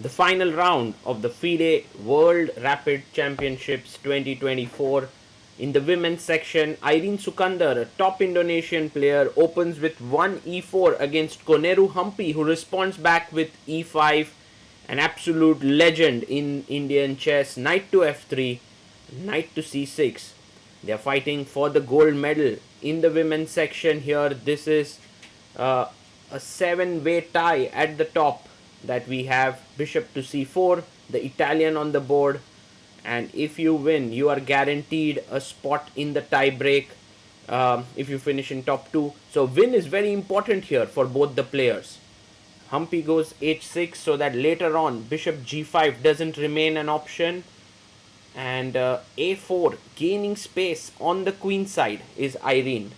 The final round of the FIDE World Rapid Championships 2024. In the women's section, Irene Sukandar, a top Indonesian player, opens with 1 e4 against Koneru Humpy, who responds back with e5. An absolute legend in Indian chess. Knight to f3, knight to c6. They are fighting for the gold medal. In the women's section here, this is a 7-way tie at the top, that we have bishop to c4, the Italian on the board, and if you win, you are guaranteed a spot in the tie break if you finish in top 2. So win is very important here for both the players. Humpy goes h6 so that later on bishop g5 doesn't remain an option, and a4 gaining space on the queen side is Irene.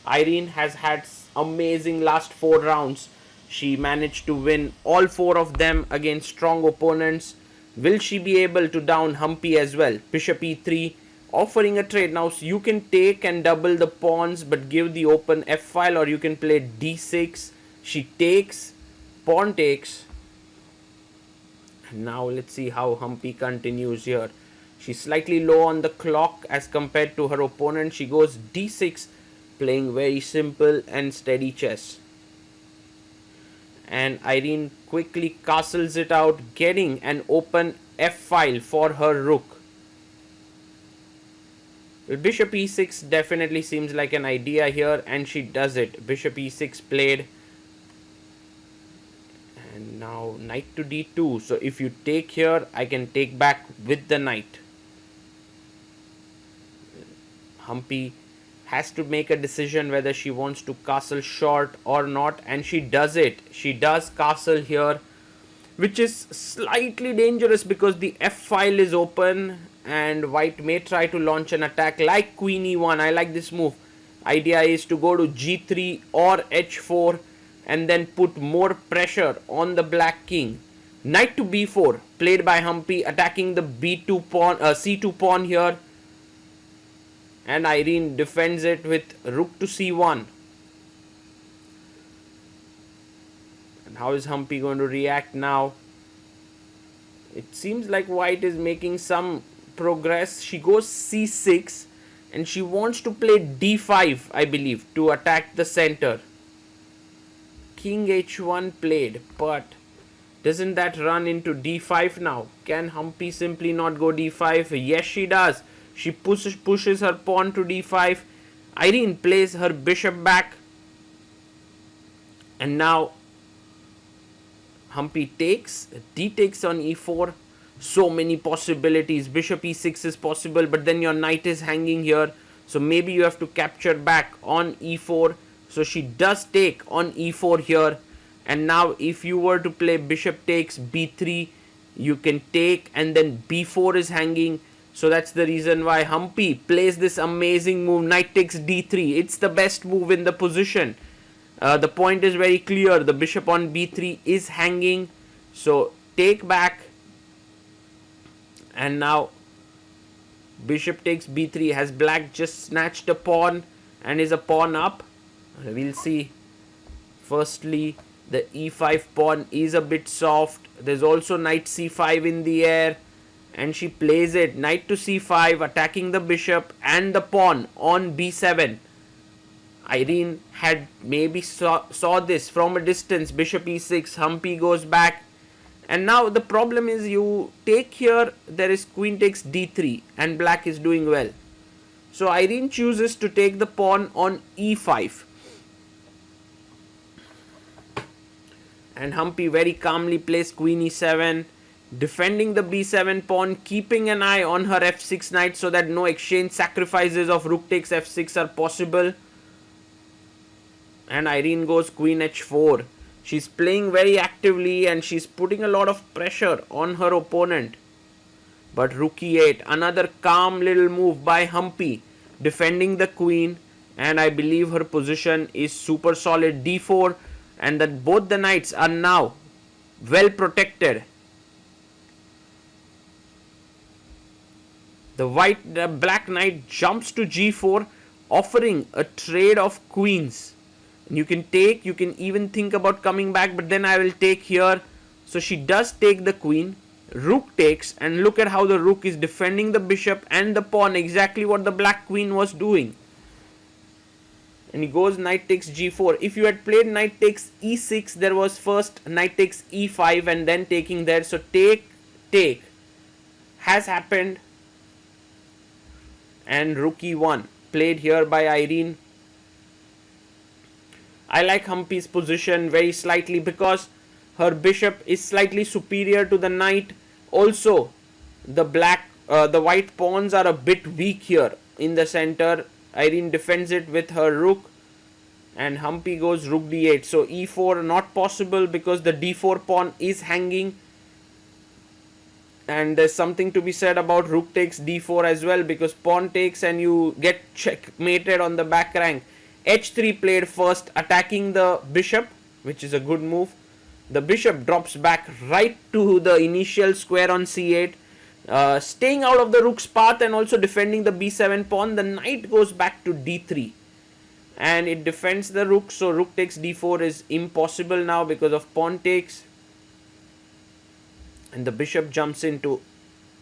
Irene has had amazing last 4 rounds. She managed to win all 4 of them against strong opponents. Will she be able to down Humpy as well? Bishop e3, offering a trade. Now you can take and double the pawns but give the open f file, or you can play d6. She takes, pawn takes. And now let's see how Humpy continues here. She's slightly low on the clock as compared to her opponent. She goes d6, playing very simple and steady chess. And Irene quickly castles it out, getting an open f file for her rook. Well, bishop e6 definitely seems like an idea here, and she does it. Bishop e6 played. And now knight to d2. So if you take here, I can take back with the knight. Humpy has to make a decision whether she wants to castle short or not, and she does it. She does castle here, which is slightly dangerous because the f file is open and white may try to launch an attack like queen e1. I like this move. Idea is to go to g3 or h4 and then put more pressure on the black king. Knight to b4 played by Humpy, attacking the b2 pawn, c2 pawn here. And Irene defends it with rook to c1. And how is Humpy going to react now? It seems like white is making some progress. She goes c6 and she wants to play d5, I believe, to attack the center. King h1 played, but doesn't that run into d5 now? Can Humpy simply not go d5? Yes, she does. She pushes her pawn to d5. Irene plays her bishop back. And now Humpy takes. D takes on e4. So many possibilities. Bishop e6 is possible, but then your knight is hanging here. So maybe you have to capture back on e4. So she does take on e4 here. And now if you were to play bishop takes b3, you can take, and then b4 is hanging. So that's the reason why Humpy plays this amazing move, knight takes d3. It's the best move in the position. The point is very clear. The bishop on b3 is hanging. So take back. And now bishop takes b3. Has black just snatched a pawn and is a pawn up? We'll see. Firstly, the e5 pawn is a bit soft. There's also knight c5 in the air. And she plays it, knight to c5, attacking the bishop and the pawn on b7. Irene had maybe saw this from a distance. Bishop e6, Humpy goes back. And now the problem is, you take here, there is queen takes d3 and black is doing well. So Irene chooses to take the pawn on e5. And Humpy very calmly plays queen e7. Defending the b7 pawn, keeping an eye on her f6 knight so that no exchange sacrifices of rook takes f6 are possible. And Irene goes queen h4. She's playing very actively and she's putting a lot of pressure on her opponent. But rook e8, another calm little move by Humpy, defending the queen, and I believe her position is super solid. d4, and that both the knights are now well protected. The black knight jumps to g4, offering a trade of queens. You can take, you can even think about coming back, but then I will take here. So she does take the queen. Rook takes, and look at how the rook is defending the bishop and the pawn, exactly what the black queen was doing. And he goes knight takes g4. If you had played knight takes e6, there was first knight takes e5 and then taking there. So take has happened, and rook e1 played here by Irene. I like Humpy's position very slightly because her bishop is slightly superior to the knight. Also, the white pawns are a bit weak here in the center. Irene defends it with her rook, and Humpy goes rook d8. So e4 not possible because the d4 pawn is hanging. And there's something to be said about rook takes d4 as well, because pawn takes and you get checkmated on the back rank. h3 played first, attacking the bishop, which is a good move. The bishop drops back right to the initial square on c8, staying out of the rook's path and also defending the b7 pawn. The knight goes back to d3 and it defends the rook, so rook takes d4 is impossible now because of pawn takes. And the bishop jumps into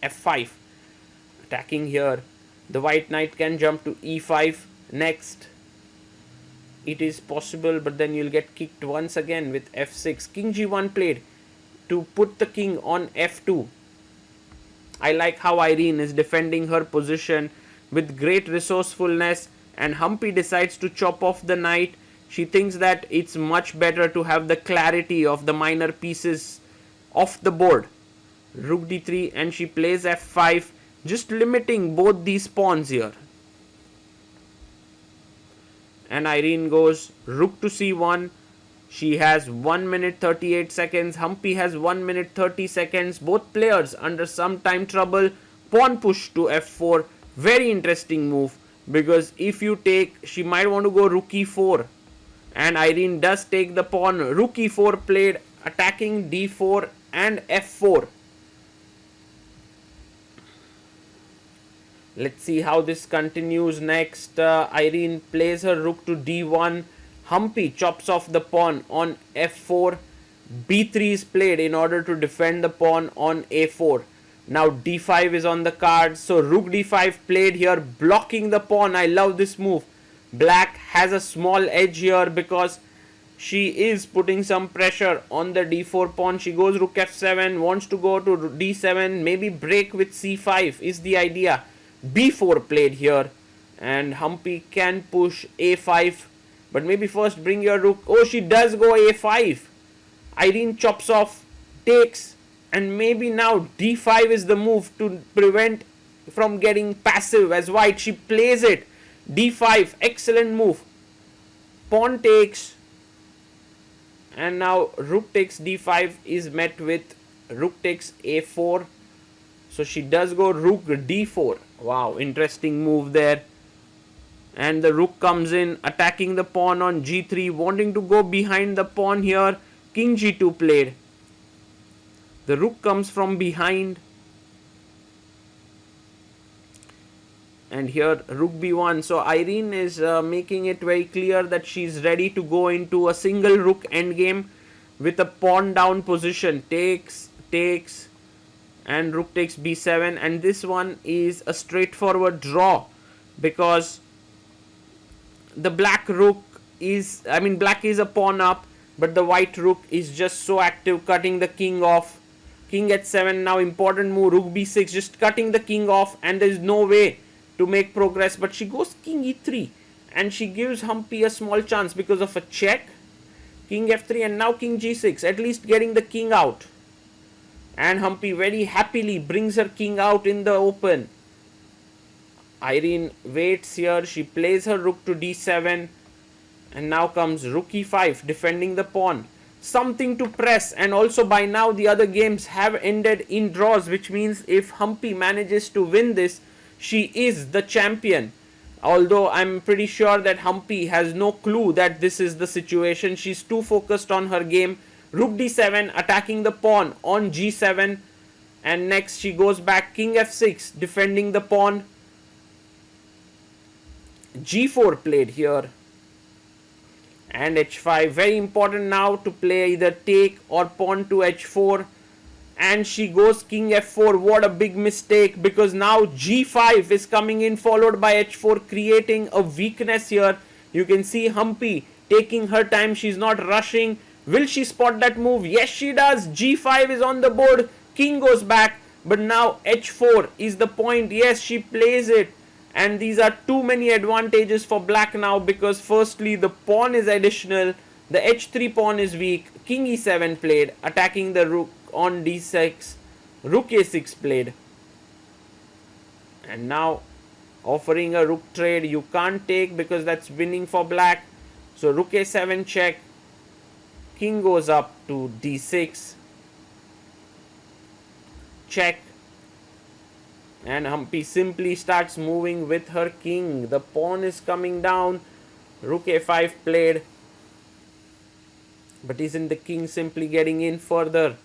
f5, attacking here. The white knight can jump to e5 next. It is possible, but then you'll get kicked once again with f6. King g1 played to put the king on f2. I like how Irene is defending her position with great resourcefulness, and Humpy decides to chop off the knight. She thinks that it's much better to have the clarity of the minor pieces off the board. Rook d3, and she plays f5, just limiting both these pawns here. And Irene goes rook to c1. She has 1 minute 38 seconds. Humpy has 1 minute 30 seconds. Both players under some time trouble. Pawn push to f4. Very interesting move, because if you take, she might want to go rook e4. And Irene does take the pawn. Rook e4 played, attacking d4 and f4. Let's see how this continues next. Irene plays her rook to d1. Humpy chops off the pawn on f4. b3 is played in order to defend the pawn on a4. Now d5 is on the card. So rook d5 played here, blocking the pawn. I love this move. Black has a small edge here because she is putting some pressure on the d4 pawn. She goes rook f7, wants to go to d7, maybe break with c5 is the idea. b4 played here, and Humpy can push a5, but maybe first bring your rook. Oh, she does go a5. Irene chops off, takes, and maybe now d5 is the move to prevent from getting passive as white. She plays it. d5, excellent move. Pawn takes, and now rook takes d5 is met with rook takes a4. So she does go rook d4. Wow, interesting move there. And the rook comes in, attacking the pawn on g3, wanting to go behind the pawn here. King g2 played. The rook comes from behind. And here rook b1. So Irene is making it very clear that she's ready to go into a single rook endgame with a pawn down position. Takes, and rook takes b7, and this one is a straightforward draw because the black rook is, black is a pawn up, but the white rook is just so active, cutting the king off. King h7, now important move, rook b6, just cutting the king off, and there is no way to make progress, but she goes king e3, and she gives Humpy a small chance because of a check. King f3, and now king g6, at least getting the king out. And Humpy very happily brings her king out in the open. Irene waits here. She plays her rook to d7. And now comes rook e5, defending the pawn. Something to press. And also by now the other games have ended in draws, which means if Humpy manages to win this, she is the champion. Although I'm pretty sure that Humpy has no clue that this is the situation. She's too focused on her game. Rook d7, attacking the pawn on g7, and next she goes back king f6, defending the pawn. g4 played here, and h5. Very important now to play either take or pawn to h4. And she goes king f4. What a big mistake, because now g5 is coming in followed by h4, creating a weakness here. You can see Humpy taking her time. She's not rushing. Will she spot that move? Yes, she does. g5 is on the board. King goes back. But now h4 is the point. Yes, she plays it. And these are too many advantages for black now, because firstly the pawn is additional. The h3 pawn is weak. King e7 played, attacking the rook on d6. Rook a6 played. And now offering a rook trade. You can't take because that's winning for black. So rook a7 check. King goes up to d6. Check. And Humpy simply starts moving with her king. The pawn is coming down. Rook a5 played. But isn't the king simply getting in further?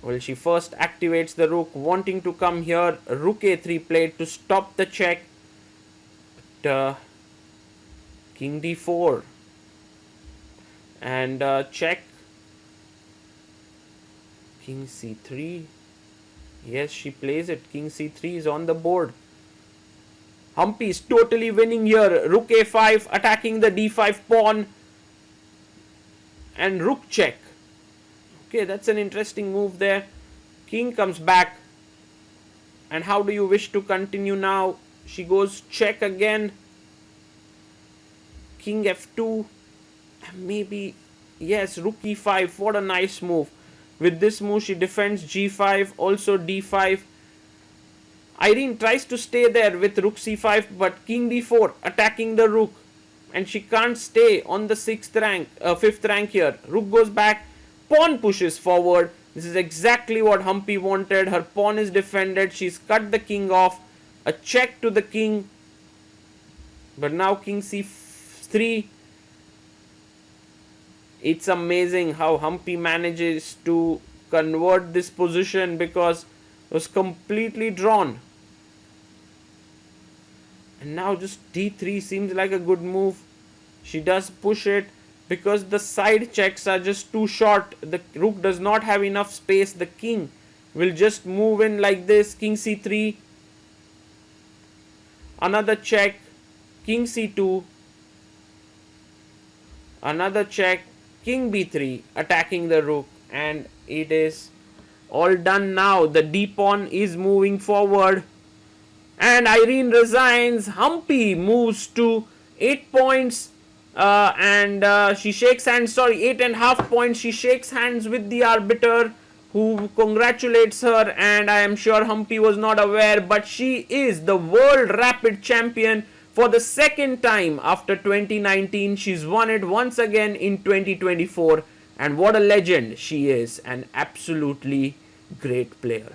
Well, she first activates the rook, wanting to come here. Rook a3 played to stop the check. But, king d4. And check. King c3. Yes, she plays it. King c3 is on the board. Humpy is totally winning here. Rook a5 attacking the d5 pawn. And rook check. Okay, that's an interesting move there. King comes back. And how do you wish to continue now? She goes check again. King f2. Maybe, yes, rook e5. What a nice move. With this move, she defends g5, also d5. Irene tries to stay there with rook c5, but king d4 attacking the rook. And she can't stay on the 5th rank here. Rook goes back. Pawn pushes forward. This is exactly what Humpy wanted. Her pawn is defended. She's cut the king off. A check to the king. But now king c3. It's amazing how Humpy manages to convert this position, because it was completely drawn. And now just d3 seems like a good move. She does push it because the side checks are just too short. The rook does not have enough space. The king will just move in like this. King c3. Another check. King c2. Another check. King b3 attacking the rook, and it is all done now. The d pawn is moving forward, and Irene resigns. Humpy moves to 8 points, and she shakes hands. Sorry, 8.5 points. She shakes hands with the arbiter, who congratulates her, and I am sure Humpy was not aware, but she is the World Rapid Champion for the second time after 2019. She's won it once again in 2024, and what a legend she is. An absolutely great player.